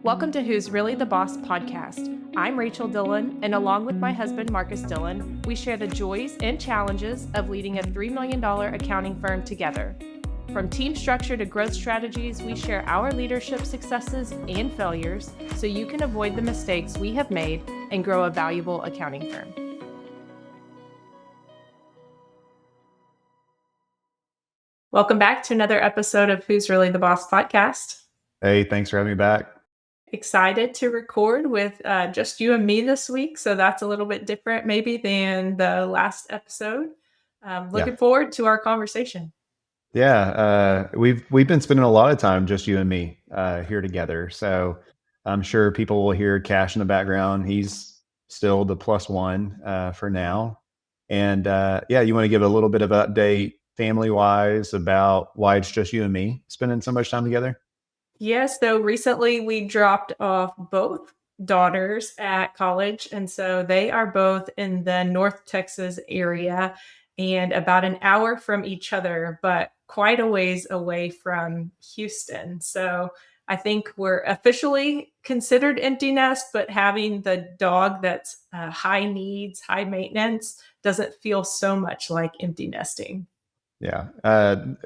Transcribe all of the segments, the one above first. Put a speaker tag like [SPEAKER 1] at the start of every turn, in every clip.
[SPEAKER 1] Welcome to Who's Really the Boss podcast. I'm Rachel Dillon, and along with my husband, Marcus Dillon, we share the joys and challenges of leading a $3 million accounting firm together. From team structure to growth strategies, we share our leadership successes and failures so you can avoid the mistakes we have made and grow a valuable accounting firm. Welcome back to another episode of Who's Really the Boss podcast.
[SPEAKER 2] Hey, thanks for having me back.
[SPEAKER 1] Excited to record with just you and me this week. So that's a little bit different maybe than the last episode. Looking forward to our conversation.
[SPEAKER 2] Yeah, we've been spending a lot of time just you and me here together. So I'm sure people will hear Cash in the background. He's still the plus one for now. And you want to give a little bit of an update family-wise about why it's just you and me spending so much time together?
[SPEAKER 1] Yes, so recently we dropped off both daughters at college. And so they are both in the North Texas area and about an hour from each other, but quite a ways away from Houston. So I think we're officially considered empty nest, but having the dog that's high needs, high maintenance doesn't feel so much like empty nesting.
[SPEAKER 2] Yeah.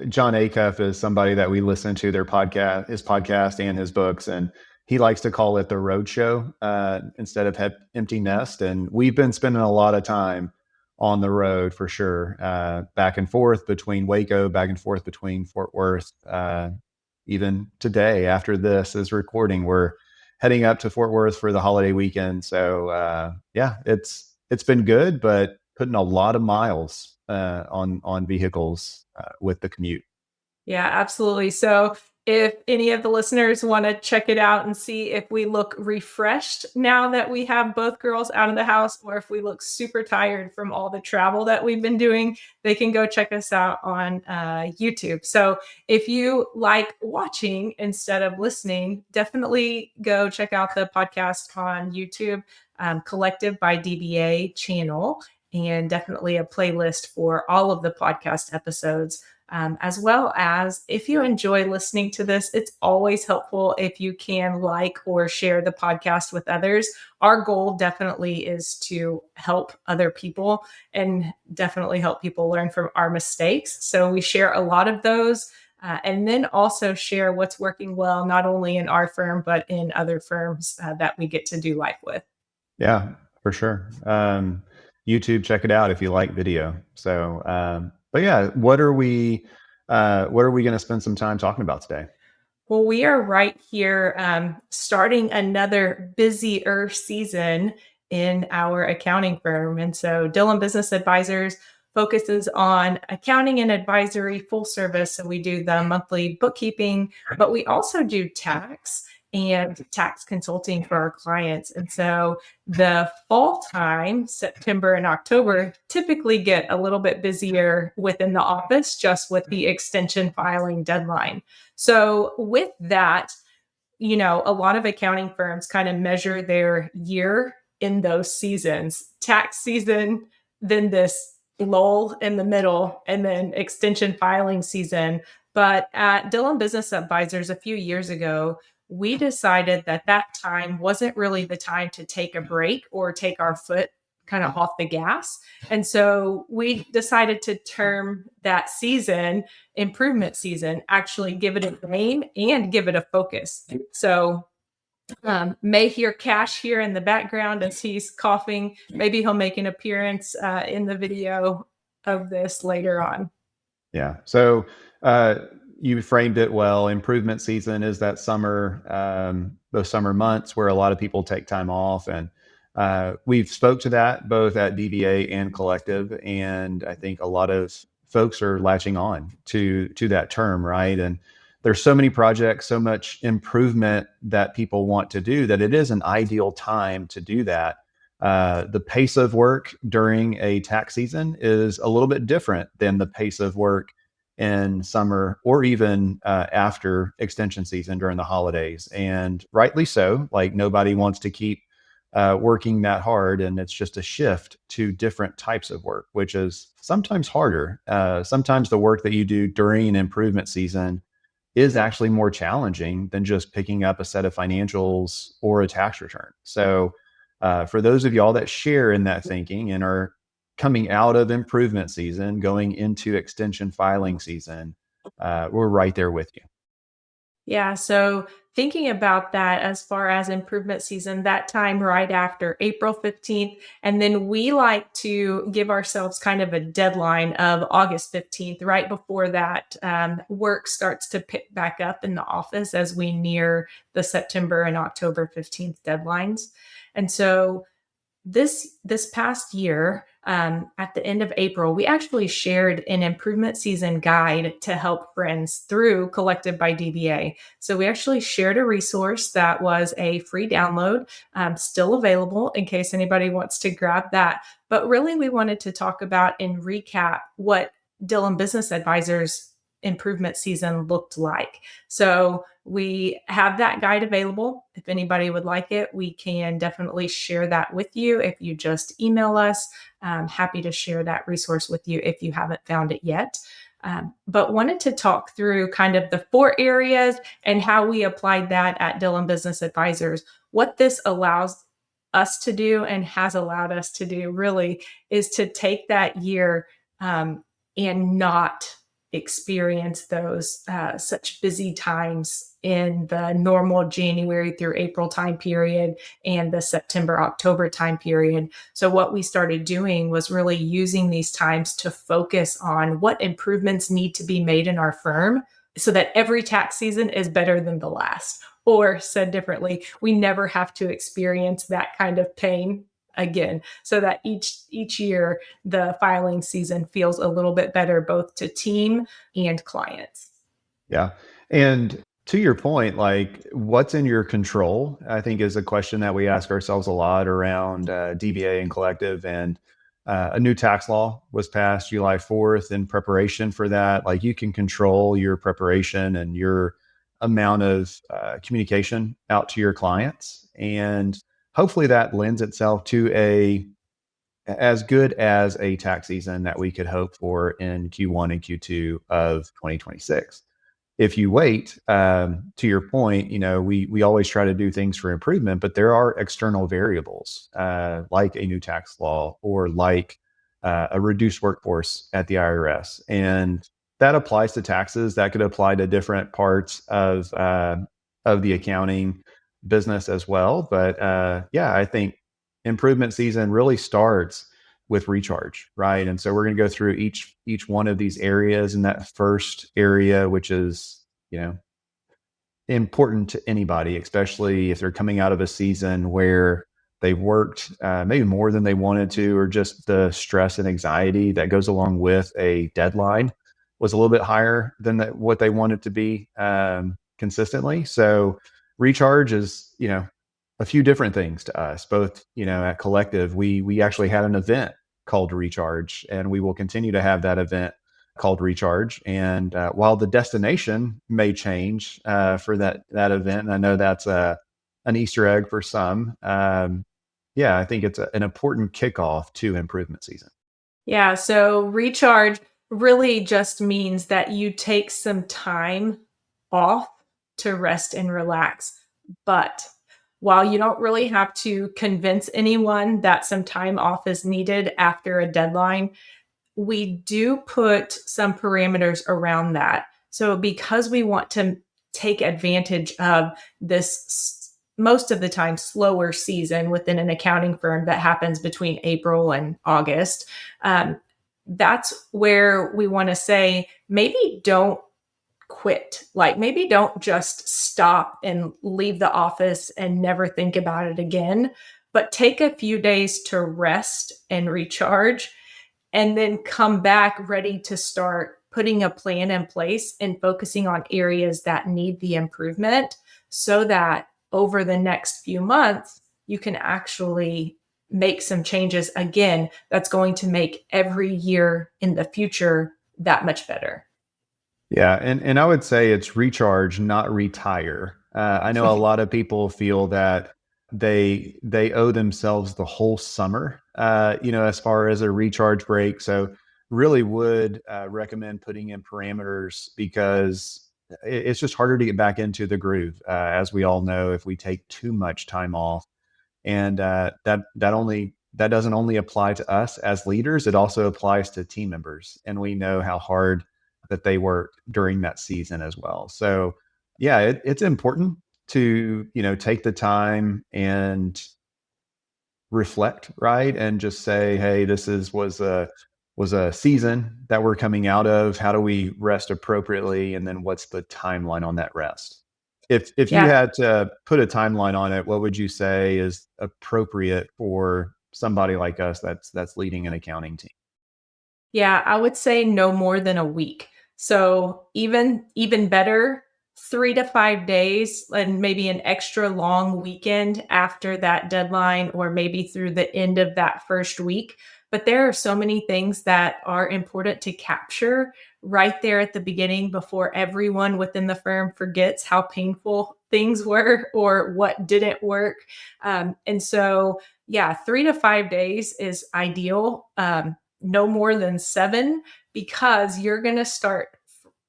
[SPEAKER 2] John Acuff is somebody that we listen to his podcast and his books, and he likes to call it the road show instead of empty nest. And we've been spending a lot of time on the road for sure, back and forth between Waco, back and forth between Fort Worth. Even today, after this is recording, we're heading up to Fort Worth for the holiday weekend. So it's been good, but putting a lot of miles on vehicles with the commute.
[SPEAKER 1] Yeah, absolutely. So if any of the listeners want to check it out and see if we look refreshed now that we have both girls out of the house, or if we look super tired from all the travel that we've been doing, they can go check us out on YouTube. So if you like watching instead of listening, definitely go check out the podcast on YouTube, Collective by DBA channel, and definitely a playlist for all of the podcast episodes. As well as if you enjoy listening to this, it's always helpful if you can like or share the podcast with others. Our goal definitely is to help other people and definitely help people learn from our mistakes. So we share a lot of those. And then also share what's working well, not only in our firm, but in other firms that we get to do life with.
[SPEAKER 2] Yeah, for sure. YouTube, check it out if you like video. So, but yeah, what are we going to spend some time talking about today?
[SPEAKER 1] Well, we are right here starting another busier season in our accounting firm. And so Dillon Business Advisors focuses on accounting and advisory full service. So we do the monthly bookkeeping, but we also do tax and tax consulting for our clients. And so the fall time, September and October, typically get a little bit busier within the office just with the extension filing deadline. So with that, a lot of accounting firms kind of measure their year in those seasons. Tax season, then this lull in the middle, and then extension filing season. But at Dillon Business Advisors a few years ago, we decided that time wasn't really the time to take a break or take our foot kind of off the gas. And so we decided to term that season improvement season, actually give it a name and give it a focus. So may hear Cash here in the background as he's coughing. Maybe he'll make an appearance in the video of this later on.
[SPEAKER 2] Yeah. So you framed it well. Improvement season is that summer, those summer months where a lot of people take time off, and we've spoke to that both at DBA and Collective, and I think a lot of folks are latching on to that term, right? And there's so many projects, so much improvement that people want to do that it is an ideal time to do that. The pace of work during a tax season is a little bit different than the pace of work in summer or even after extension season during the holidays. And rightly so, like nobody wants to keep working that hard. And it's just a shift to different types of work, which is sometimes harder. Sometimes the work that you do during an improvement season is actually more challenging than just picking up a set of financials or a tax return. So, for those of y'all that share in that thinking and are coming out of improvement season, going into extension filing season, we're right there with you.
[SPEAKER 1] Yeah, so thinking about that as far as improvement season, that time right after April 15th. And then we like to give ourselves kind of a deadline of August 15th. Right before that, work starts to pick back up in the office as we near the September and October 15th deadlines. And so this past year, at the end of April, we actually shared an improvement season guide to help friends through Collected by DBA. So we actually shared a resource that was a free download, still available in case anybody wants to grab that. But really, we wanted to talk about and recap what Dillon Business Advisors improvement season looked like. So we have that guide available. If anybody would like it, we can definitely share that with you. If you just email us, I'm happy to share that resource with you if you haven't found it yet. But wanted to talk through kind of the four areas and how we applied that at Dillon Business Advisors. What this allows us to do and has allowed us to do really is to take that year and not experience those such busy times in the normal January through April time period and the September, October time period. So, what we started doing was really using these times to focus on what improvements need to be made in our firm so that every tax season is better than the last. Or, said differently, we never have to experience that kind of pain again, so that each year the filing season feels a little bit better both to team and clients.
[SPEAKER 2] Yeah. And to your point, like what's in your control, I think is a question that we ask ourselves a lot around DBA and collective. And a new tax law was passed July 4th in preparation for that. Like you can control your preparation and your amount of communication out to your clients. And hopefully that lends itself to a as good as a tax season that we could hope for in Q1 and Q2 of 2026. If you wait, to your point, we always try to do things for improvement, but there are external variables like a new tax law or like a reduced workforce at the IRS, and that applies to taxes. That could apply to different parts of the accounting business as well. But yeah, I think improvement season really starts with recharge, right? And so we're going to go through each one of these areas. And that first area, which is important to anybody, especially if they're coming out of a season where they've worked maybe more than they wanted to, or just the stress and anxiety that goes along with a deadline was a little bit higher than what they wanted to be consistently. So recharge is, a few different things to us. Both, at Collective, we actually had an event called Recharge, and we will continue to have that event called Recharge. And while the destination may change for that event, and I know that's an Easter egg for some, yeah, I think it's an important kickoff to improvement season.
[SPEAKER 1] Yeah, so recharge really just means that you take some time off to rest and relax. But while you don't really have to convince anyone that some time off is needed after a deadline, we do put some parameters around that. So, because we want to take advantage of this most of the time slower season within an accounting firm that happens between April and August, um, that's where we want to say maybe don't quit. Like maybe don't just stop and leave the office and never think about it again, but take a few days to rest and recharge and then come back ready to start putting a plan in place and focusing on areas that need the improvement so that over the next few months, you can actually make some changes again that's going to make every year in the future that much better.
[SPEAKER 2] Yeah, and I would say it's recharge, not retire. I know a lot of people feel that they owe themselves the whole summer, as far as a recharge break. So really would recommend putting in parameters because it's just harder to get back into the groove, as we all know, if we take too much time off. And that doesn't only apply to us as leaders; it also applies to team members, and we know how hard that they work during that season as well. So, yeah, it's important to take the time and reflect, right? And just say, hey, this is was a season that we're coming out of. How do we rest appropriately? And then what's the timeline on that rest? If you
[SPEAKER 1] Yeah.
[SPEAKER 2] had to put a timeline on it, what would you say is appropriate for somebody like us that's leading an accounting team?
[SPEAKER 1] Yeah, I would say no more than a week. So even better, 3 to 5 days and maybe an extra long weekend after that deadline or maybe through the end of that first week. But there are so many things that are important to capture right there at the beginning before everyone within the firm forgets how painful things were or what didn't work. And so, yeah, 3 to 5 days is ideal. No more than 7 because you're going to start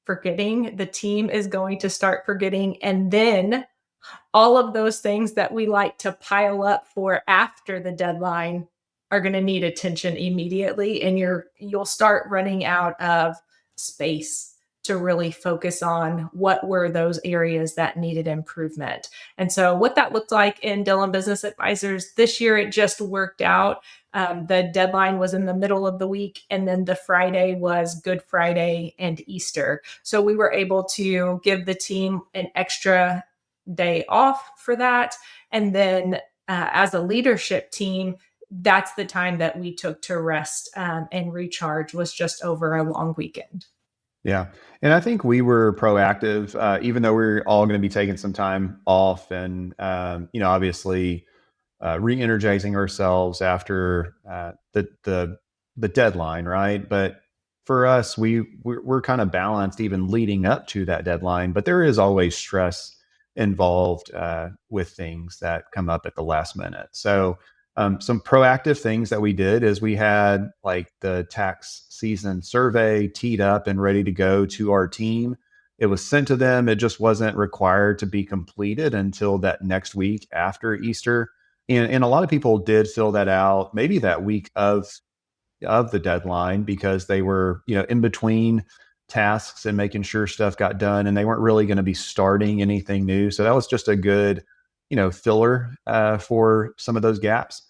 [SPEAKER 1] forgetting. The team is going to start forgetting. And then all of those things that we like to pile up for after the deadline are going to need attention immediately and you'll start running out of space to really focus on what were those areas that needed improvement. And so what that looked like in Dillon Business Advisors this year, it just worked out. The deadline was in the middle of the week, and then the Friday was Good Friday and Easter. So we were able to give the team an extra day off for that. And then as a leadership team, that's the time that we took to rest and recharge was just over a long weekend.
[SPEAKER 2] Yeah. And I think we were proactive, even though we're all going to be taking some time off and, obviously re-energizing ourselves after the deadline, right? But for us, we're kind of balanced even leading up to that deadline. But there is always stress involved with things that come up at the last minute. So some proactive things that we did is we had like the tax season survey teed up and ready to go to our team. It was sent to them. It just wasn't required to be completed until that next week after Easter, and a lot of people did fill that out maybe that week of the deadline because they were, in between tasks and making sure stuff got done, and they weren't really going to be starting anything new. So that was just a good, filler for some of those gaps.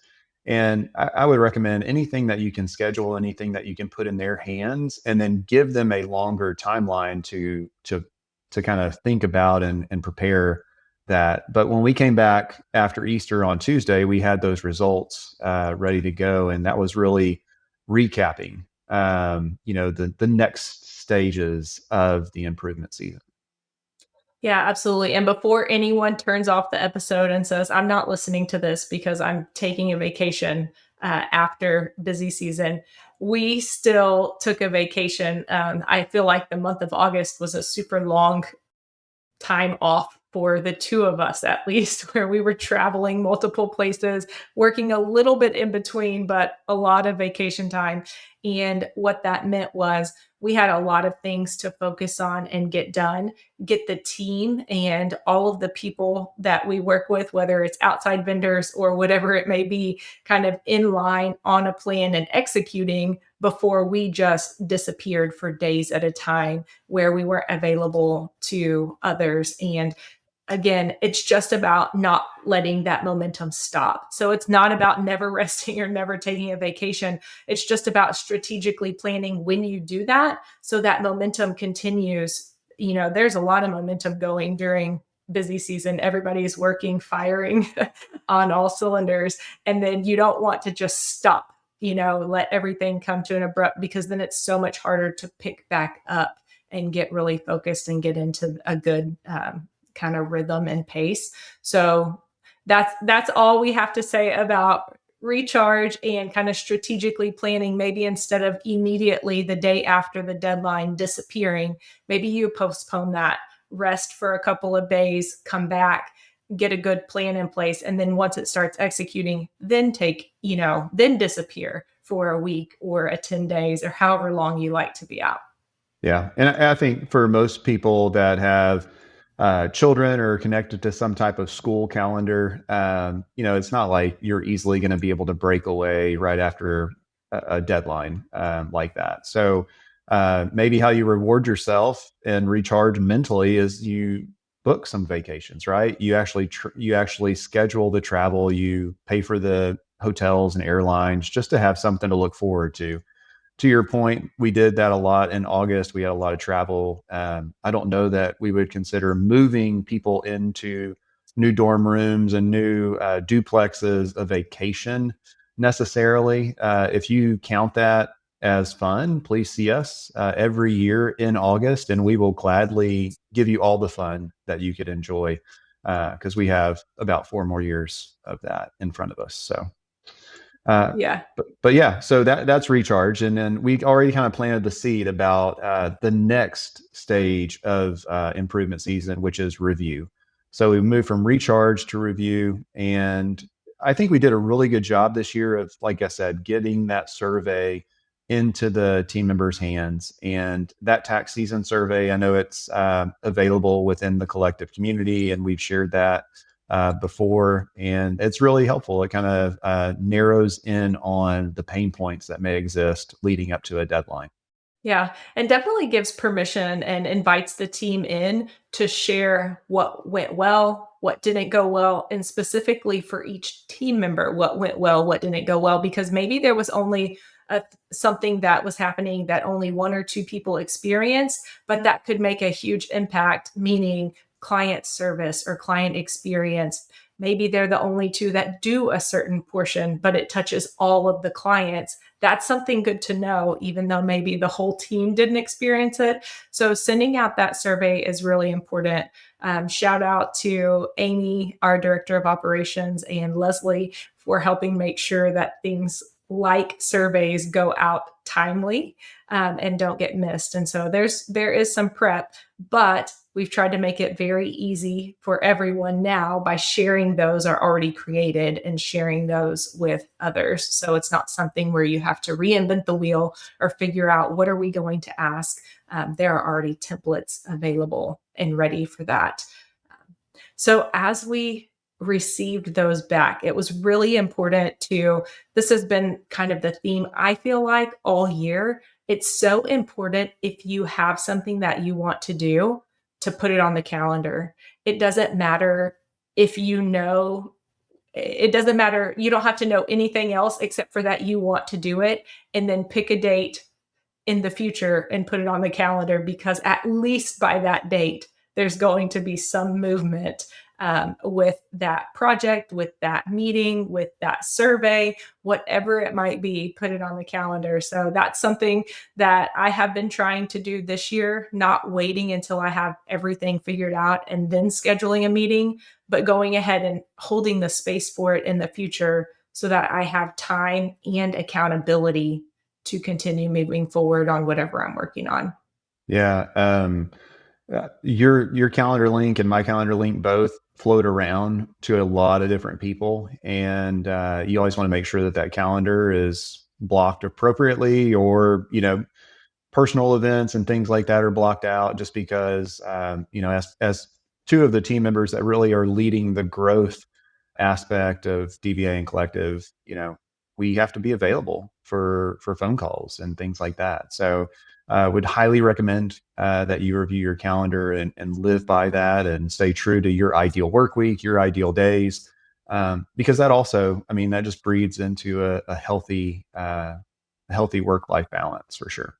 [SPEAKER 2] And I would recommend anything that you can schedule, anything that you can put in their hands, and then give them a longer timeline to kind of think about and prepare that. But when we came back after Easter on Tuesday, we had those results ready to go, and that was really recapping, the next stages of the improvement season.
[SPEAKER 1] Yeah, absolutely. And before anyone turns off the episode and says, I'm not listening to this because I'm taking a vacation after busy season, we still took a vacation. I feel like the month of August was a super long time off for the two of us at least, where we were traveling multiple places, working a little bit in between, but a lot of vacation time. And what that meant was we had a lot of things to focus on and get done, get the team and all of the people that we work with, whether it's outside vendors or whatever it may be, kind of in line on a plan and executing before we just disappeared for days at a time where we weren't available to others. And again, it's just about not letting that momentum stop. So it's not about never resting or never taking a vacation. It's just about strategically planning when you do that so that momentum continues. There's a lot of momentum going during busy season. Everybody's working, firing on all cylinders. And then you don't want to just stop, let everything come to an abrupt because then it's so much harder to pick back up and get really focused and get into a good kind of rhythm and pace. So that's all we have to say about recharge and kind of strategically planning. Maybe instead of immediately the day after the deadline disappearing, maybe you postpone that, rest for a couple of days, come back, get a good plan in place, and then once it starts executing, then then disappear for a week or a 10 days or however long you like to be out.
[SPEAKER 2] Yeah, and I think for most people that have children or connected to some type of school calendar, it's not like you're easily going to be able to break away right after a deadline like that. So maybe how you reward yourself and recharge mentally is you book some vacations, right? You actually schedule the travel, you pay for the hotels and airlines just to have something to look forward to your point, we did that a lot in August. We had a lot of travel. I don't know that we would consider moving people into new dorm rooms and new duplexes a vacation necessarily. If you count that as fun, please see us every year in August, and we will gladly give you all the fun that you could enjoy because we have about 4 more years of that in front of us. So. Uh,
[SPEAKER 1] Yeah.
[SPEAKER 2] but yeah, so that's recharge, and then we already kind of planted the seed about the next stage of improvement season, which is review. So we moved from recharge to review, and I think we did a really good job this year of, like I said, getting that survey into the team members' hands. And that tax season survey, I know it's available within the collective community, and we've shared that before, and it's really helpful. It kind of narrows in on the pain points that may exist leading up to a deadline.
[SPEAKER 1] Yeah, and definitely gives permission and invites the team in to share what went well, what didn't go well, and specifically for each team member, what went well, what didn't go well, because maybe there was only something that was happening that only one or two people experienced, but that could make a huge impact, meaning client service or client experience. Maybe they're the only two that do a certain portion, but it touches all of the clients. That's something good to know, even though maybe the whole team didn't experience it. So, sending out that survey is really important. Shout out to Amy, our director of operations, and Leslie for helping make sure that things like surveys go out timely and don't get missed. And so there is some prep, but we've tried to make it very easy for everyone now by sharing those are already created and sharing those with others. So it's not something where you have to reinvent the wheel or figure out what are we going to ask. There are already templates available and ready for that. So as we received those back, it was really important to, this has been kind of the theme, I feel like, all year. It's so important if you have something that you want to do to put it on the calendar. It doesn't matter if you know, it doesn't matter. You don't have to know anything else except for that you want to do it, and then pick a date in the future and put it on the calendar, because at least by that date, there's going to be some movement with that project, with that meeting, with that survey, whatever it might be, put it on the calendar. So that's something that I have been trying to do this year, not waiting until I have everything figured out and then scheduling a meeting, but going ahead and holding the space for it in the future so that I have time and accountability to continue moving forward on whatever I'm working on.
[SPEAKER 2] Yeah, your calendar link and my calendar link both float around to a lot of different people, and you always want to make sure that that calendar is blocked appropriately, or personal events and things like that are blocked out, just because as two of the team members that really are leading the growth aspect of DVA and collective, we have to be available for phone calls and things like that. So would highly recommend that you review your calendar and live by that and stay true to your ideal work week, your ideal days, because that also, I mean, that just breeds into a healthy work life balance for sure.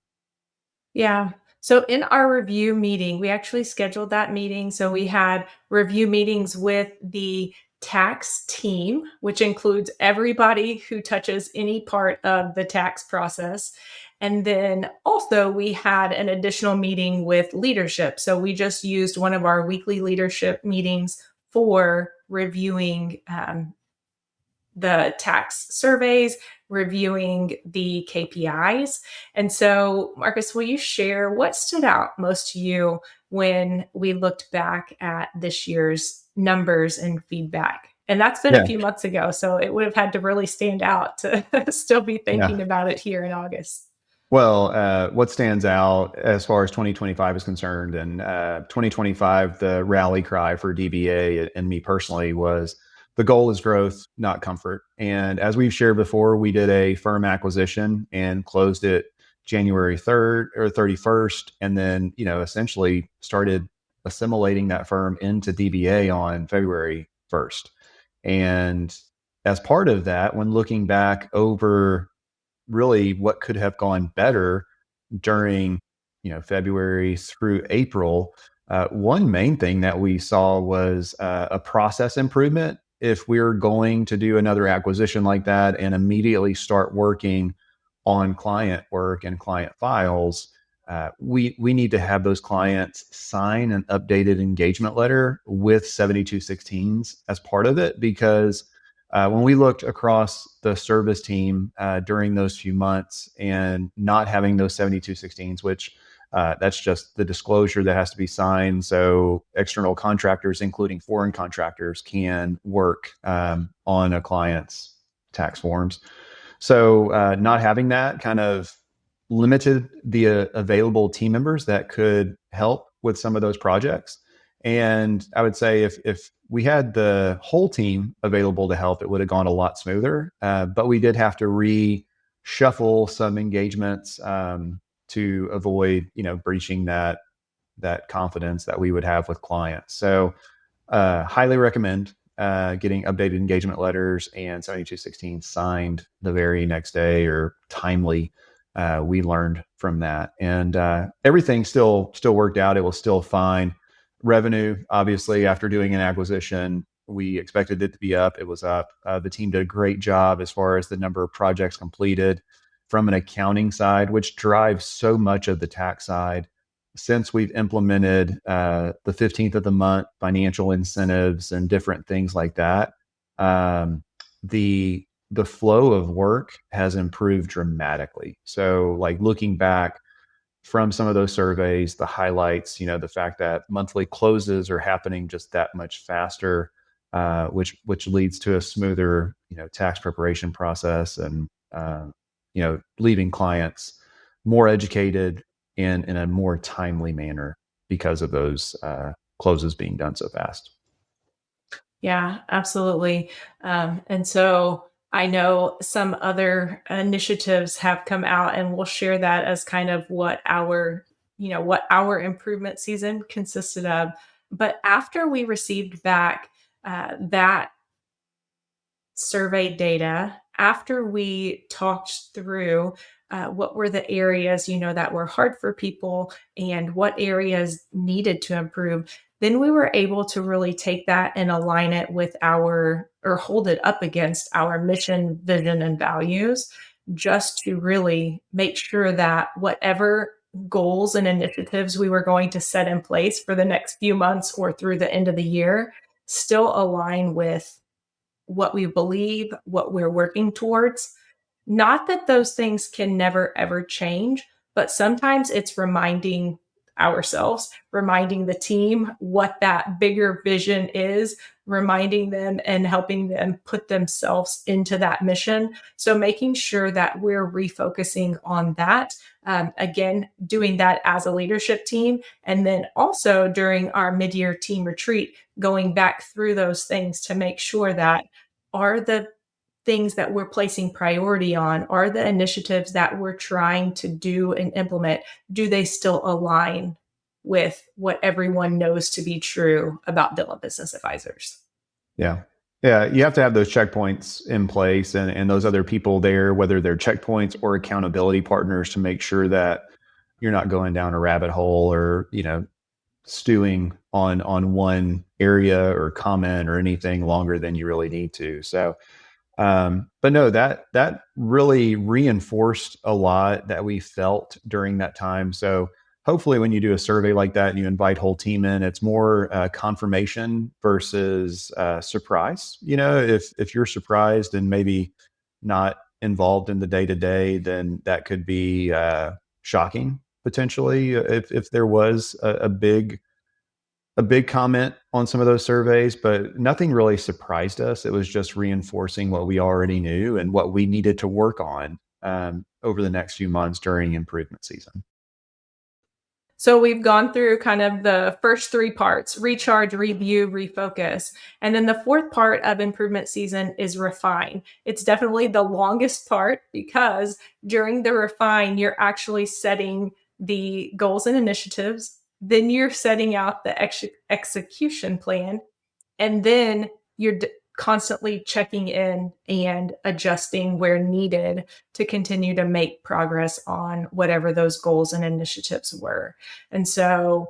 [SPEAKER 1] Yeah. So in our review meeting, we actually scheduled that meeting. So we had review meetings with the tax team, which includes everybody who touches any part of the tax process. And then also we had an additional meeting with leadership. So we just used one of our weekly leadership meetings for reviewing the tax surveys, reviewing the KPIs. And so, Marcus, will you share what stood out most to you when we looked back at this year's numbers and feedback? And that's been a
[SPEAKER 2] Yeah,
[SPEAKER 1] few months ago, so it would have had to really stand out to still be
[SPEAKER 2] yeah.
[SPEAKER 1] thinking about it here in August.
[SPEAKER 2] Well, what stands out as far as 2025 is concerned, and 2025, the rally cry for DBA and me personally was the goal is growth, not comfort. And as we've shared before, we did a firm acquisition and closed it January 3rd or 31st, and then essentially started assimilating that firm into DBA on February 1st. And as part of that, when looking back over really what could have gone better during February through April, one main thing that we saw was a process improvement. If we're going to do another acquisition like that and immediately start working on client work and client files, we need to have those clients sign an updated engagement letter with 7216s as part of it, because when we looked across the service team during those few months and not having those 7216s, which that's just the disclosure that has to be signed so external contractors, including foreign contractors, can work on a client's tax forms. So not having that kind of limited the available team members that could help with some of those projects. And I would say if we had the whole team available to help, it would have gone a lot smoother. But we did have to reshuffle some engagements to avoid breaching that confidence that we would have with clients. So highly recommend getting updated engagement letters and 7216 signed the very next day or timely. We learned from that, and everything still worked out. It was still fine. Revenue, obviously, after doing an acquisition, we expected it to be up. It was up. The team did a great job as far as the number of projects completed from an accounting side, which drives so much of the tax side. Since we've implemented the 15th of the month financial incentives and different things like that, the flow of work has improved dramatically. So, like looking back from some of those surveys, the highlights, the fact that monthly closes are happening just that much faster, which leads to a smoother, tax preparation process, and leaving clients more educated in a more timely manner because of those closes being done so fast.
[SPEAKER 1] Yeah, absolutely. And so I know some other initiatives have come out, and we'll share that as kind of what our improvement season consisted of. But after we received back that survey data, after we talked through what were the areas that were hard for people and what areas needed to improve, then we were able to really take that and align it with our or hold it up against our mission, vision, and values, just to really make sure that whatever goals and initiatives we were going to set in place for the next few months or through the end of the year still align with what we believe, what we're working towards. Not that those things can never ever change, but sometimes it's reminding ourselves, reminding the team what that bigger vision is, reminding them and helping them put themselves into that mission. So making sure that we're refocusing on that. Again, doing that as a leadership team. And then also during our mid year team retreat, going back through those things to make sure that are the things that we're placing priority on, are the initiatives that we're trying to do and implement, do they still align with what everyone knows to be true about Dillon Business Advisors?
[SPEAKER 2] Yeah. Yeah. You have to have those checkpoints in place, and those other people there, whether they're checkpoints or accountability partners, to make sure that you're not going down a rabbit hole or, stewing on one area or comment or anything longer than you really need to. So but no, that really reinforced a lot that we felt during that time. So hopefully, when you do a survey like that and you invite whole team in, it's more confirmation versus surprise. If you're surprised and maybe not involved in the day to day, then that could be shocking potentially. If there was a big comment on some of those surveys, but nothing really surprised us. It was just reinforcing what we already knew and what we needed to work on over the next few months during improvement season?
[SPEAKER 1] So we've gone through kind of the first three parts: recharge, review, refocus. And then the fourth part of improvement season is refine. It's definitely the longest part because during the refine, you're actually setting the goals and initiatives. Then you're setting out the execution plan, and then you're constantly checking in and adjusting where needed to continue to make progress on whatever those goals and initiatives were. And so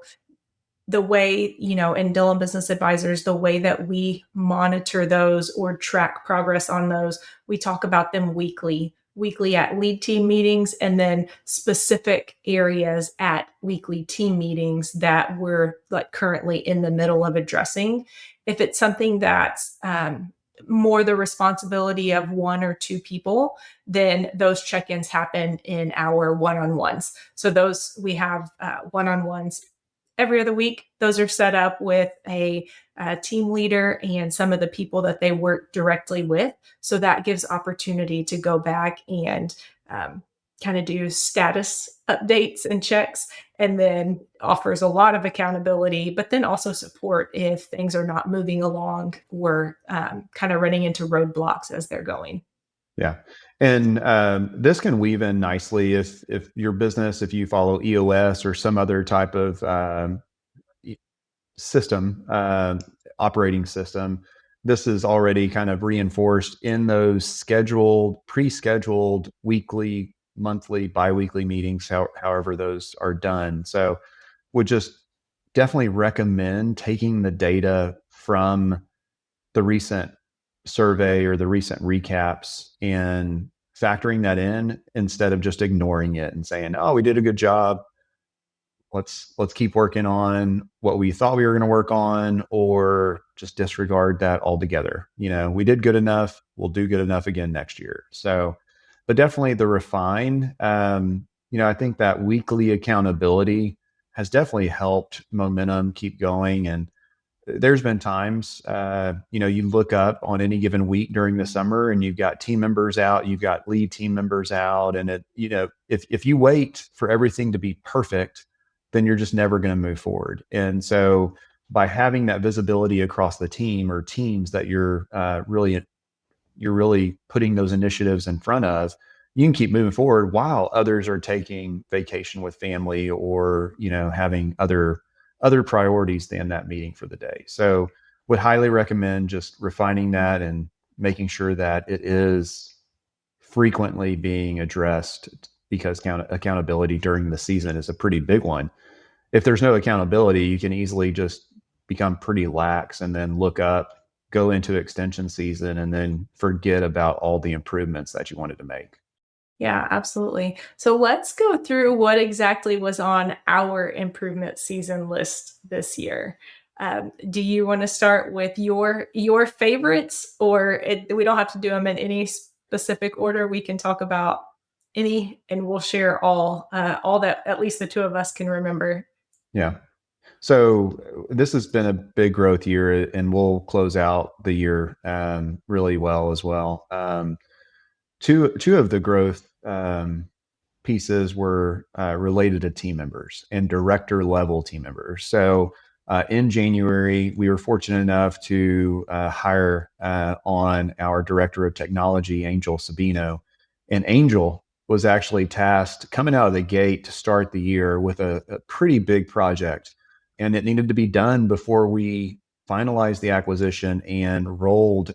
[SPEAKER 1] the way, in Dillon Business Advisors, the way that we monitor those or track progress on those, we talk about them weekly at lead team meetings, and then specific areas at weekly team meetings that we're like currently in the middle of addressing. If it's something that's more the responsibility of one or two people, then those check-ins happen in our one-on-ones. So those we have one-on-ones every other week. Those are set up with a team leader and some of the people that they work directly with. So that gives opportunity to go back and kind of do status updates and checks, and then offers a lot of accountability, but then also support if things are not moving along or kind of running into roadblocks as they're going.
[SPEAKER 2] Yeah. And this can weave in nicely if your business, if you follow EOS or some other type of e- system, operating system. This is already kind of reinforced in those pre-scheduled weekly, monthly, biweekly meetings, however those are done. So would just definitely recommend taking the data from the recent survey or the recent recaps and factoring that in instead of just ignoring it and saying, "Oh, we did a good job. Let's keep working on what we thought we were going to work on," or just disregard that altogether. We did good enough. We'll do good enough again next year. So, but definitely the refine. I think that weekly accountability has definitely helped momentum keep going. And there's been times, you look up on any given week during the summer and you've got team members out, you've got lead team members out. And if you wait for everything to be perfect, then you're just never going to move forward. And so by having that visibility across the team or teams that you're really putting those initiatives in front of, you can keep moving forward while others are taking vacation with family or having other priorities than that meeting for the day. So would highly recommend just refining that and making sure that it is frequently being addressed, because accountability during the season is a pretty big one. If there's no accountability, you can easily just become pretty lax and then look up, go into extension season, and then forget about all the improvements that you wanted to make.
[SPEAKER 1] Yeah, absolutely. So let's go through what exactly was on our improvement season list this year. Do you want to start with your favorites, or we don't have to do them in any specific order? We can talk about any, and we'll share all that at least the two of us can remember.
[SPEAKER 2] Yeah. So this has been a big growth year, and we'll close out the year really well as well. Two of the growth pieces were related to team members and director level team members. So in January, we were fortunate enough to hire on our director of technology, Angel Sabino. And Angel was actually tasked coming out of the gate to start the year with a pretty big project. And it needed to be done before we finalized the acquisition and rolled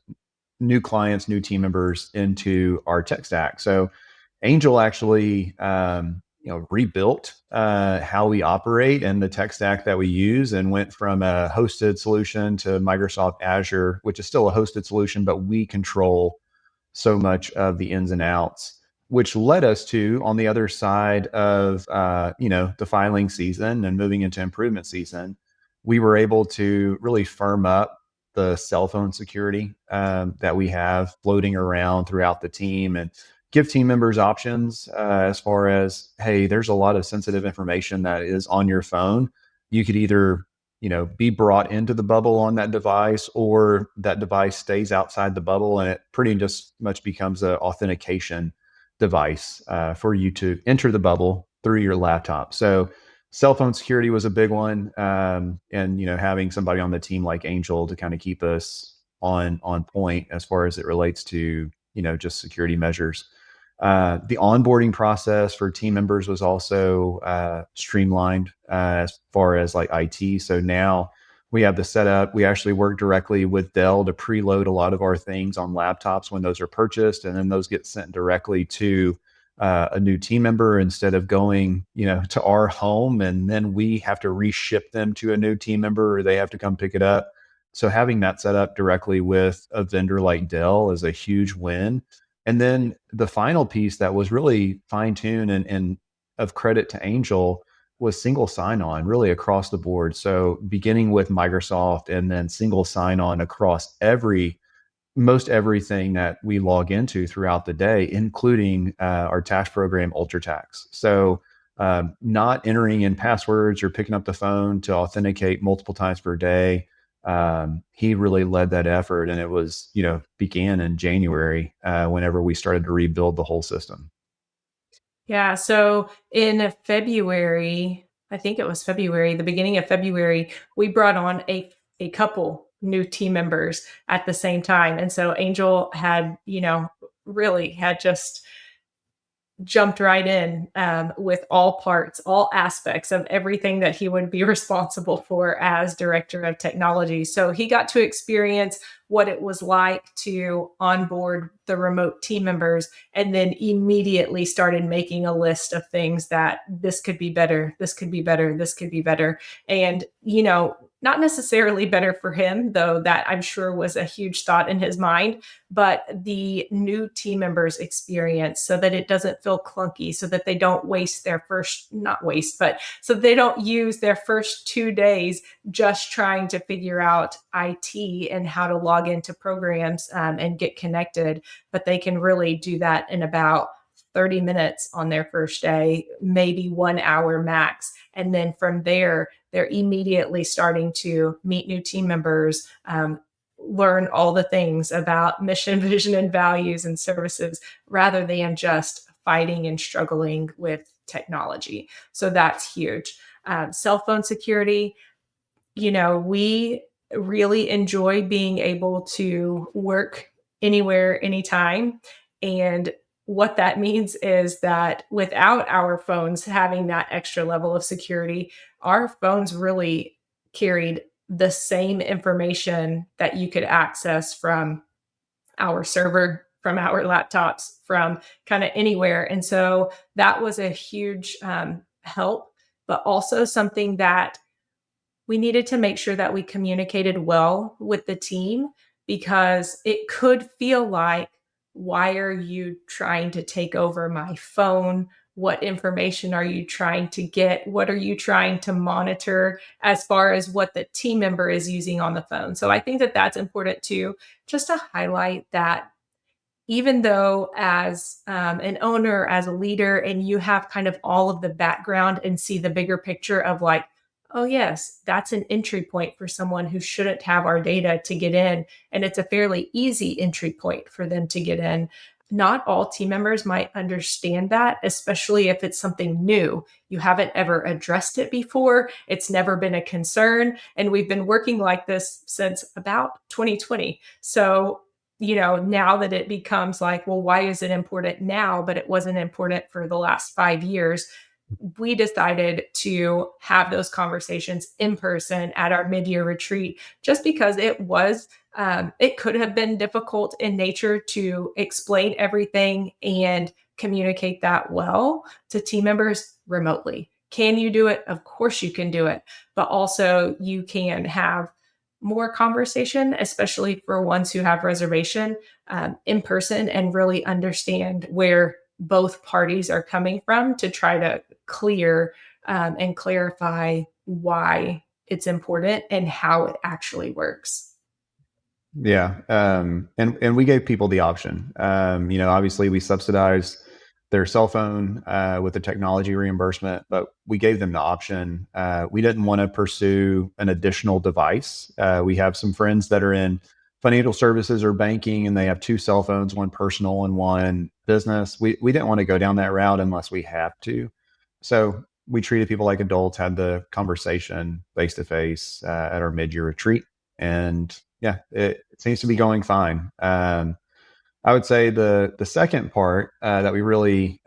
[SPEAKER 2] new clients, new team members into our tech stack. So Angel actually, rebuilt how we operate and the tech stack that we use, and went from a hosted solution to Microsoft Azure, which is still a hosted solution, but we control so much of the ins and outs, which led us to, on the other side of the filing season and moving into improvement season, we were able to really firm up the cell phone security that we have floating around throughout the team, and give team members options as far as, hey, there's a lot of sensitive information that is on your phone. You could either be brought into the bubble on that device, or that device stays outside the bubble and it pretty just much becomes a authentication device for you to enter the bubble through your laptop. So cell phone security was a big one, and having somebody on the team like Angel to kind of keep us on point as far as it relates to just security measures. The onboarding process for team members was also streamlined as far as like IT. So now we have the setup. We actually work directly with Dell to preload a lot of our things on laptops when those are purchased, and then those get sent directly to a new team member instead of going, to our home, and then we have to reship them to a new team member, or they have to come pick it up. So having that set up directly with a vendor like Dell is a huge win. And then the final piece that was really fine tuned and of credit to Angel was single sign on really across the board. So beginning with Microsoft and then single sign on across most everything that we log into throughout the day, including our tax program, UltraTax. So not entering in passwords or picking up the phone to authenticate multiple times per day. He really led that effort, and it was, began in January whenever we started to rebuild the whole system.
[SPEAKER 1] Yeah. So in February, I think it was February, the beginning of February, we brought on a couple new team members at the same time. And so Angel had, really had just jumped right in with all parts, all aspects of everything that he would be responsible for as director of technology. So he got to experience what it was like to onboard the remote team members, and then immediately started making a list of things that this could be better, this could be better, this could be better. And, not necessarily better for him, though that I'm sure was a huge thought in his mind, but the new team members experience, so that it doesn't feel clunky, so that they don't waste their first, not waste, but so they don't use their first 2 days just trying to figure out IT and how to log into programs and get connected. But they can really do that in about 30 minutes on their first day, maybe 1 hour max. And then from there, they're immediately starting to meet new team members, learn all the things about mission, vision, and values and services, rather than just fighting and struggling with technology. So that's huge. Cell phone security, we really enjoy being able to work anywhere, anytime. And what that means is that without our phones having that extra level of security, our phones really carried the same information that you could access from our server, from our laptops, from kind of anywhere. And so that was a huge help, but also something that we needed to make sure that we communicated well with the team, because it could feel like, why are you trying to take over my phone? What information are you trying to get? What are you trying to monitor as far as what the team member is using on the phone? So I think that that's important too, just to highlight that even though as an owner, as a leader, and you have kind of all of the background and see the bigger picture of like, oh, yes, that's an entry point for someone who shouldn't have our data to get in. And it's a fairly easy entry point for them to get in. Not all team members might understand that, especially if it's something new. You haven't ever addressed it before. It's never been a concern. And we've been working like this since about 2020. So now that it becomes like, well, why is it important now, but it wasn't important for the last 5 years? We decided to have those conversations in person at our mid-year retreat, just because it could have been difficult in nature to explain everything and communicate that well to team members remotely. Can you do it? Of course you can do it, but also you can have more conversation, especially for ones who have reservation, in person, and really understand where both parties are coming from, to try to clear and clarify why it's important and how it actually works.
[SPEAKER 2] Yeah, and we gave people the option. Obviously we subsidized their cell phone with the technology reimbursement, but we gave them the option. We didn't want to pursue an additional device. We have some friends that are in financial services or banking and they have two cell phones, one personal and one business. We didn't want to go down that route unless we have to. So we treated people like adults, had the conversation face to face at our mid year retreat. And yeah, it seems to be going fine. I would say the second part that we really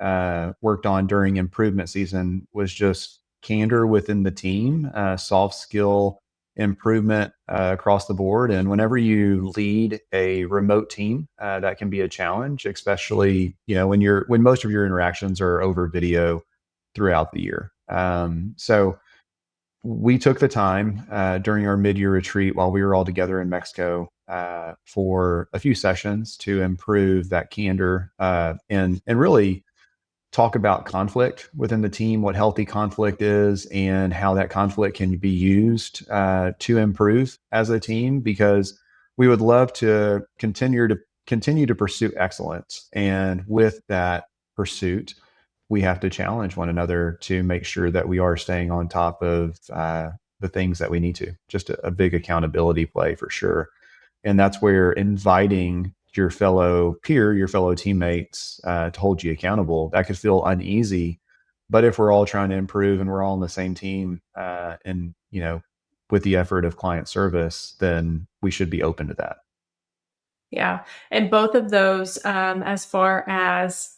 [SPEAKER 2] worked on during improvement season was just candor within the team, soft skill improvement across the board. And whenever you lead a remote team, that can be a challenge, especially when most of your interactions are over video throughout the year. So we took the time during our mid-year retreat while we were all together in Mexico for a few sessions to improve that candor and really talk about conflict within the team, what healthy conflict is, and how that conflict can be used to improve as a team. Because we would love to continue to pursue excellence, and with that pursuit, we have to challenge one another to make sure that we are staying on top of the things that we need to. Just a big accountability play for sure. And that's where inviting your fellow peer, your fellow teammates to hold you accountable, that could feel uneasy. But if we're all trying to improve and we're all on the same team and, with the effort of client service, then we should be open to that.
[SPEAKER 1] Yeah. And both of those, as far as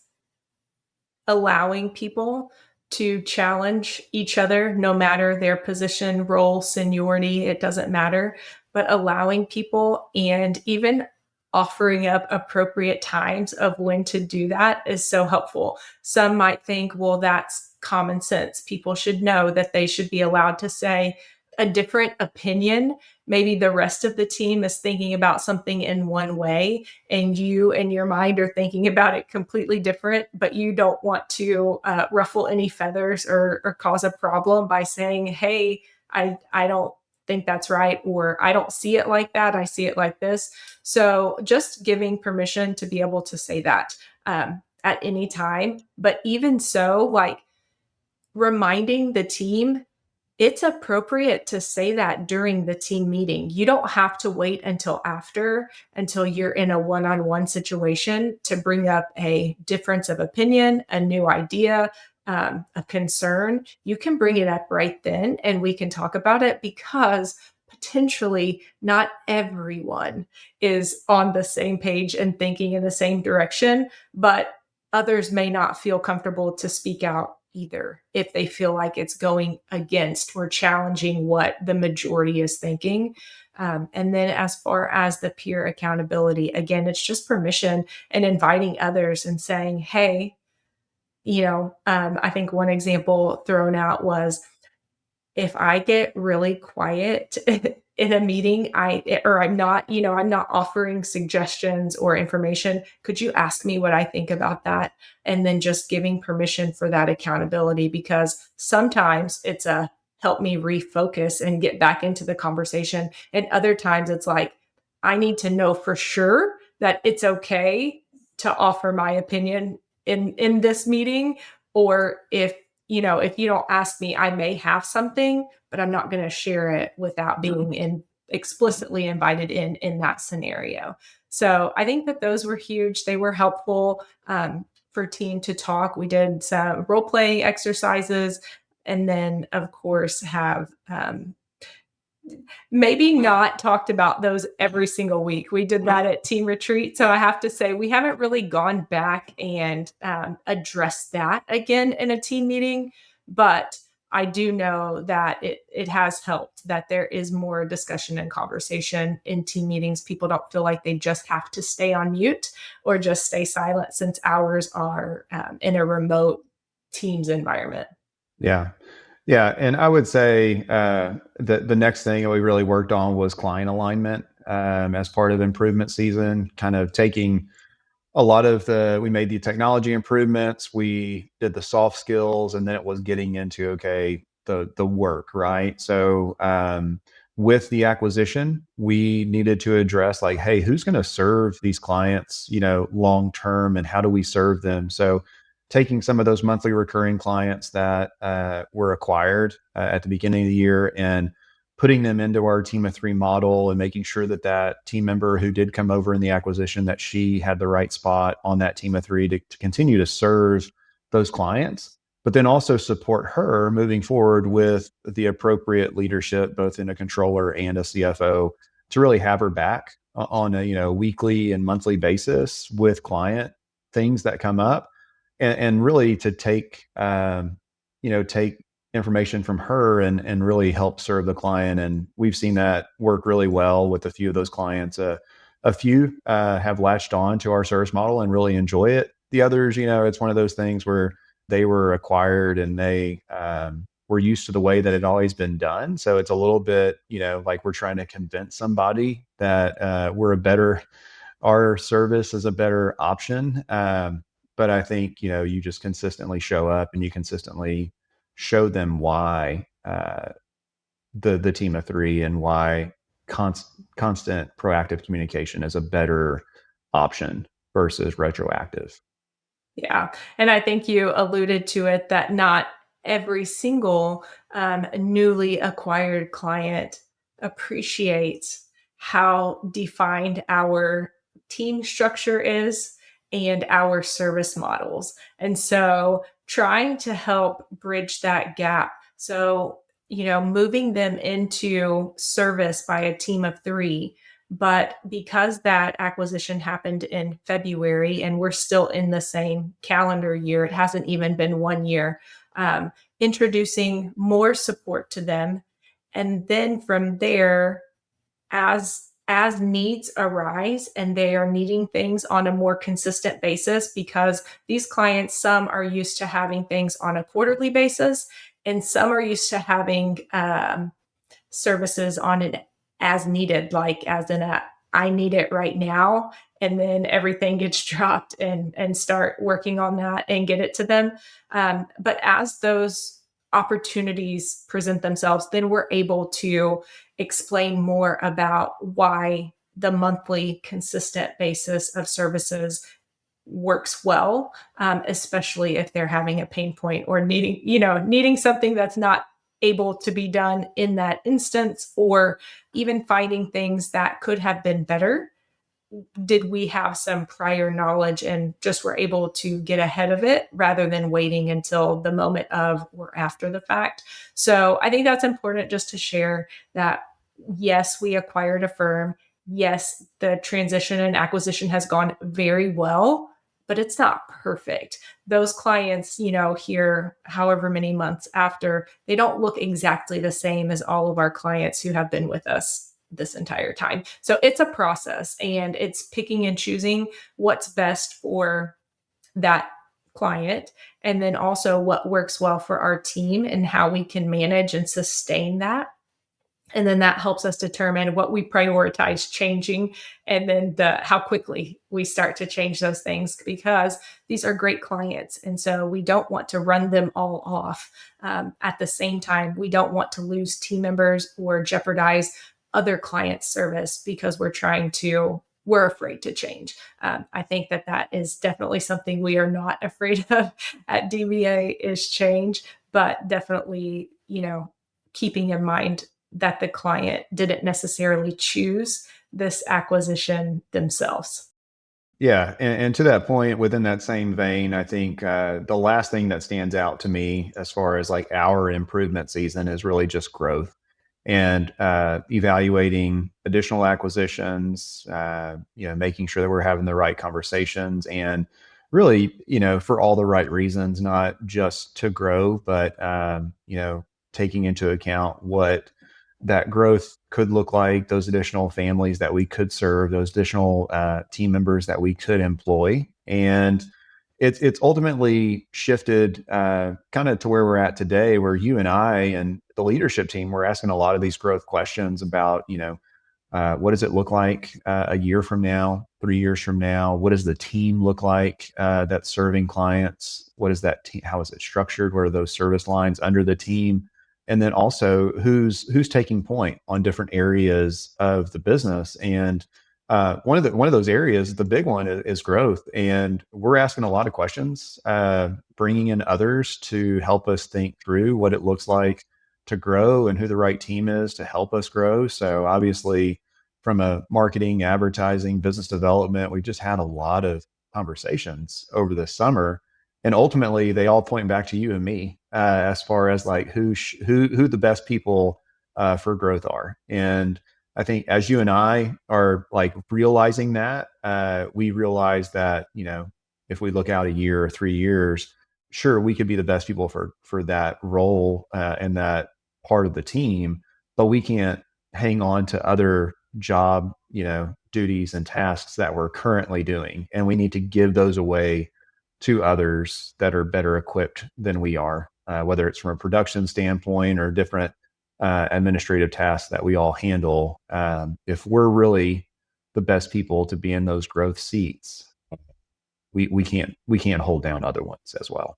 [SPEAKER 1] allowing people to challenge each other, no matter their position, role, seniority, it doesn't matter, but allowing people and even offering up appropriate times of when to do that is so helpful. Some might think, well, that's common sense. People should know that they should be allowed to say a different opinion. Maybe the rest of the team is thinking about something in one way, and you and your mind are thinking about it completely different, but you don't want to ruffle any feathers or cause a problem by saying, hey, I don't think that's right, or I don't see it like that, I see it like this. So just giving permission to be able to say that at any time. But even so, like, reminding the team it's appropriate to say that during the team meeting. You don't have to wait until you're in a one-on-one situation to bring up a difference of opinion, a new idea, a concern. You can bring it up right then and we can talk about it, because potentially not everyone is on the same page and thinking in the same direction, but others may not feel comfortable to speak out either if they feel like it's going against or challenging what the majority is thinking. And then, as far as the peer accountability, again, it's just permission and inviting others and saying, hey, I think one example thrown out was, if I get really quiet in a meeting, I'm not offering suggestions or information, could you ask me what I think about that? And then just giving permission for that accountability, because sometimes it's a help me refocus and get back into the conversation. And other times it's like, I need to know for sure that it's okay to offer my opinion in this meeting. Or if you don't ask me, I may have something, but I'm not going to share it without being explicitly invited in that scenario. So I think that those were huge. They were helpful for team to talk. We did some role playing exercises, and then of course have maybe not talked about those every single week. We did that at team retreat. So I have to say, we haven't really gone back and addressed that again in a team meeting. But I do know that it has helped, that there is more discussion and conversation in team meetings. People don't feel like they just have to stay on mute or just stay silent, since ours are in a remote Teams environment.
[SPEAKER 2] Yeah. Yeah. And I would say that the next thing that we really worked on was client alignment as part of improvement season, kind of taking we made the technology improvements, we did the soft skills, and then it was getting into, okay, the work, right? So with the acquisition, we needed to address, like, hey, who's going to serve these clients, long term, and how do we serve them? So taking some of those monthly recurring clients that were acquired at the beginning of the year and putting them into our team of three model and making sure that that team member who did come over in the acquisition, that she had the right spot on that team of three to continue to serve those clients, but then also support her moving forward with the appropriate leadership, both in a controller and a CFO, to really have her back on a weekly and monthly basis with client things that come up, and really to take take information from her and really help serve the client. And we've seen that work really well with a few of those clients. A few have latched on to our service model and really enjoy it. The others, it's one of those things where they were acquired and they were used to the way that it always been done. So it's a little bit, like we're trying to convince somebody that our service is a better option. But I think, you just consistently show up and you consistently show them why the team of three and why constant proactive communication is a better option versus retroactive.
[SPEAKER 1] Yeah. And I think you alluded to it that not every single newly acquired client appreciates how defined our team structure is and our service models. And so trying to help bridge that gap. So, moving them into service by a team of three, but because that acquisition happened in February and we're still in the same calendar year, it hasn't even been 1 year, introducing more support to them. And then from there, as needs arise and they are needing things on a more consistent basis, because these clients, some are used to having things on a quarterly basis and some are used to having services on an as needed, like as in a I need it right now, and then everything gets dropped and start working on that and get it to them. But as those opportunities present themselves, then we're able to explain more about why the monthly consistent basis of services works well, especially if they're having a pain point or needing something that's not able to be done in that instance, or even finding things that could have been better. Did we have some prior knowledge and just were able to get ahead of it rather than waiting until the moment of or after the fact? So I think that's important just to share that yes, we acquired a firm. Yes, the transition and acquisition has gone very well, but it's not perfect. Those clients, here however many months after, they don't look exactly the same as all of our clients who have been with us this entire time. So it's a process and it's picking and choosing what's best for that client, and then also what works well for our team and how we can manage and sustain that. And then that helps us determine what we prioritize changing, and then the how quickly we start to change those things, because these are great clients and so we don't want to run them all off. At the same time, we don't want to lose team members or jeopardize other client service because we're afraid to change. I think that is definitely something we are not afraid of at DBA is change, but definitely, keeping in mind that the client didn't necessarily choose this acquisition themselves.
[SPEAKER 2] Yeah, and to that point, within that same vein, I think the last thing that stands out to me as far as like our improvement season is really just growth and evaluating additional acquisitions. Making sure that we're having the right conversations and really, for all the right reasons, not just to grow, but taking into account what that growth could look like, those additional families that we could serve, those additional team members that we could employ. And it's ultimately shifted kind of to where we're at today, where you and I and the leadership team, we're asking a lot of these growth questions about, what does it look like a year from now, 3 years from now? What does the team look like that's serving clients? What is that team? How is it structured? What are those service lines under the team? And then also who's taking point on different areas of the business. And one of those areas, the big one is growth. And we're asking a lot of questions, bringing in others to help us think through what it looks like to grow and who the right team is to help us grow. So obviously, from a marketing, advertising, business development, we just had a lot of conversations over the summer, and ultimately they all point back to you and me as far as like who the best people for growth are. And I think as you and I are like realizing that, we realize that, if we look out a year or 3 years, sure, we could be the best people for that role and that part of the team, but we can't hang on to other job, duties and tasks that we're currently doing, and we need to give those away to others that are better equipped than we are, whether it's from a production standpoint or different administrative tasks that we all handle. If we're really the best people to be in those growth seats, we can't hold down other ones as well.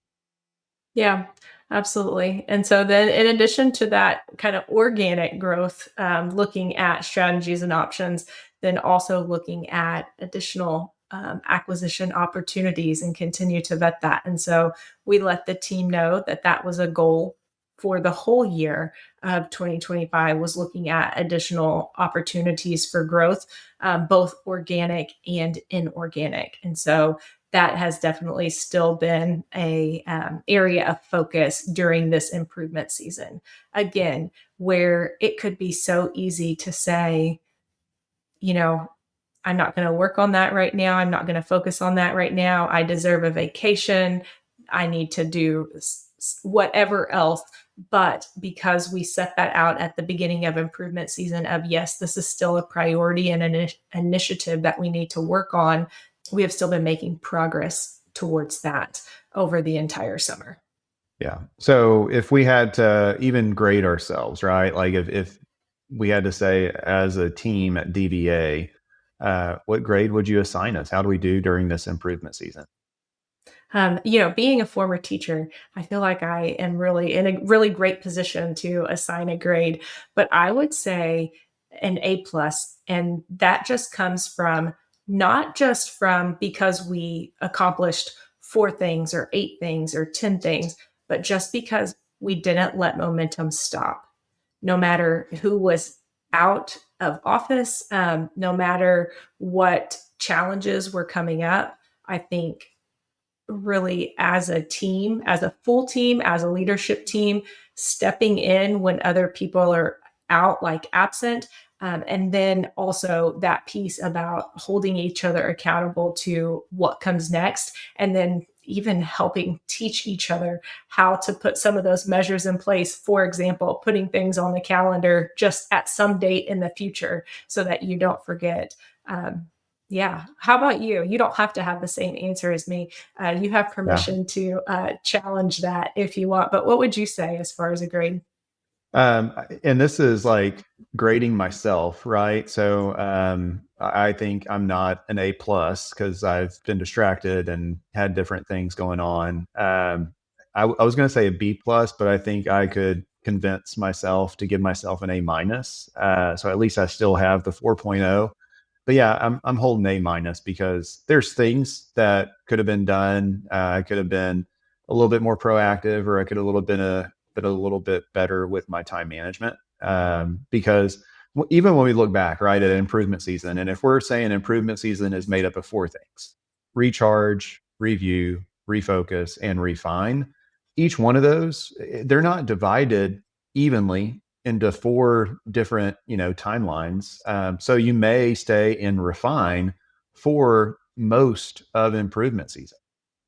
[SPEAKER 1] Yeah, absolutely. And so then, in addition to that kind of organic growth, looking at strategies and options, then also looking at additional acquisition opportunities and continue to vet that. And so we let the team know that that was a goal for the whole year of 2025, was looking at additional opportunities for growth, both organic and inorganic. And so that has definitely still been a area of focus during this improvement season. Again, where it could be so easy to say, you know, I'm not going to work on that right now. I'm not going to focus on that right now. I deserve a vacation. I need to do whatever else. But because we set that out at the beginning of improvement season of, yes, this is still a priority and an initiative that we need to work on, we have still been making progress towards that over the entire summer.
[SPEAKER 2] Yeah. So if we had to even grade ourselves, right? Like if we had to say as a team at DVA, what grade would you assign us? How do we do during this improvement season?
[SPEAKER 1] Being a former teacher, I feel like I am really in a really great position to assign a grade, but I would say an A plus, and that just comes from not just from because we accomplished 4 things or 8 things or 10 things, but just because we didn't let momentum stop, no matter who was out of office, no matter what challenges were coming up. I think really as a team, as a full team, as a leadership team, stepping in when other people are out, like absent. And then also that piece about holding each other accountable to what comes next. And then even helping teach each other how to put some of those measures in place. For example, putting things on the calendar just at some date in the future so that you don't forget. Yeah. How about you? You don't have to have the same answer as me. You have
[SPEAKER 2] Yeah.
[SPEAKER 1] permission to challenge that if you want. But what would you say as far as a grade?
[SPEAKER 2] And this is like grading myself, right? So I think I'm not an A plus because I've been distracted and had different things going on. I was going to say a B plus, but I think I could convince myself to give myself an A minus. So at least I still have the 4.0. But yeah, I'm holding A minus because there's things that could have been done. I could have been a little bit more proactive, or I could have been a little bit better with my time management. Because even when we look back, right, at improvement season, and if we're saying improvement season is made up of 4 things: recharge, review, refocus, and refine. Each one of those, they're not divided evenly into 4 different, timelines. So you may stay in refine for most of improvement season.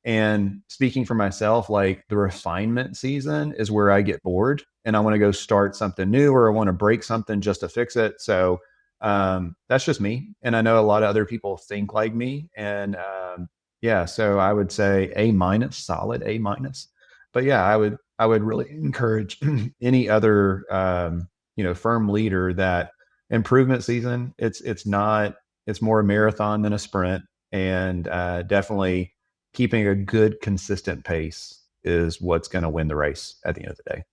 [SPEAKER 2] And speaking for myself, like the refinement season is where I get bored and I want to go start something new, or I want to break something just to fix it. So that's just me. And I know a lot of other people think like me. And yeah, so I would say A minus, solid A minus. But yeah, I would really encourage any other firm leader that improvement season, it's more a marathon than a sprint. And definitely keeping a good consistent pace is what's going to win the race at the end of the day.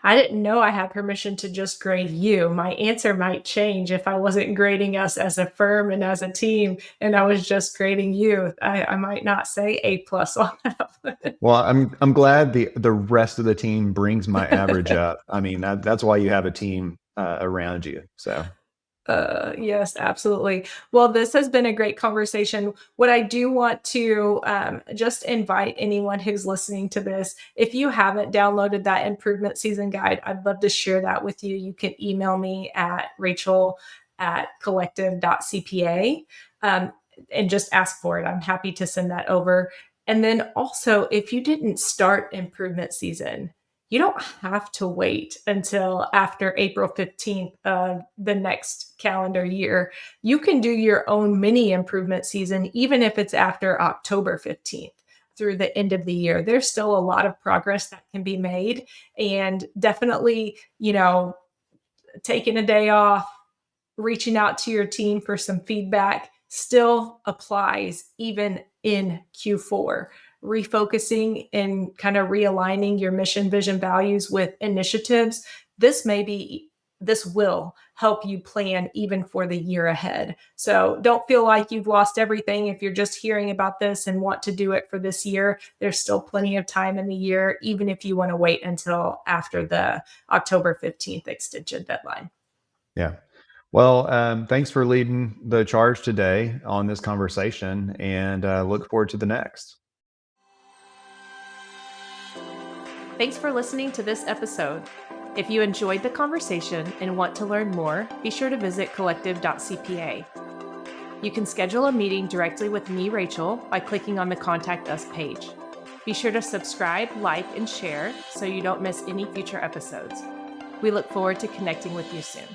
[SPEAKER 1] I didn't know I had permission to just grade you. My answer might change if I wasn't grading us as a firm and as a team, and I was just grading you. I might not say A plus on that
[SPEAKER 2] Well, I'm glad the rest of the team brings my average
[SPEAKER 1] one.
[SPEAKER 2] up. I mean, that's why you have a team around you. So
[SPEAKER 1] Yes, absolutely. Well, this has been a great conversation. What I do want to just invite anyone who's listening to this, if you haven't downloaded that improvement season guide, I'd love to share that with you. You can email me at rachel@collective.cpa and just ask for it. I'm happy to send that over. And then also, if you didn't start improvement season, you don't have to wait until after April 15th of the next calendar year. You can do your own mini improvement season, even if it's after October 15th through the end of the year. There's still a lot of progress that can be made. And definitely, taking a day off, reaching out to your team for some feedback still applies even in Q4. Refocusing and kind of realigning your mission, vision, values with initiatives. This will help you plan even for the year ahead. So don't feel like you've lost everything if you're just hearing about this and want to do it for this year. There's still plenty of time in the year, even if you want to wait until after the October 15th extension deadline.
[SPEAKER 2] yeah. Well, thanks for leading the charge today on this conversation, and look forward to the next.
[SPEAKER 1] Thanks for listening to this episode. If you enjoyed the conversation and want to learn more, be sure to visit collective.cpa. You can schedule a meeting directly with me, Rachel, by clicking on the Contact Us page. Be sure to subscribe, like, and share so you don't miss any future episodes. We look forward to connecting with you soon.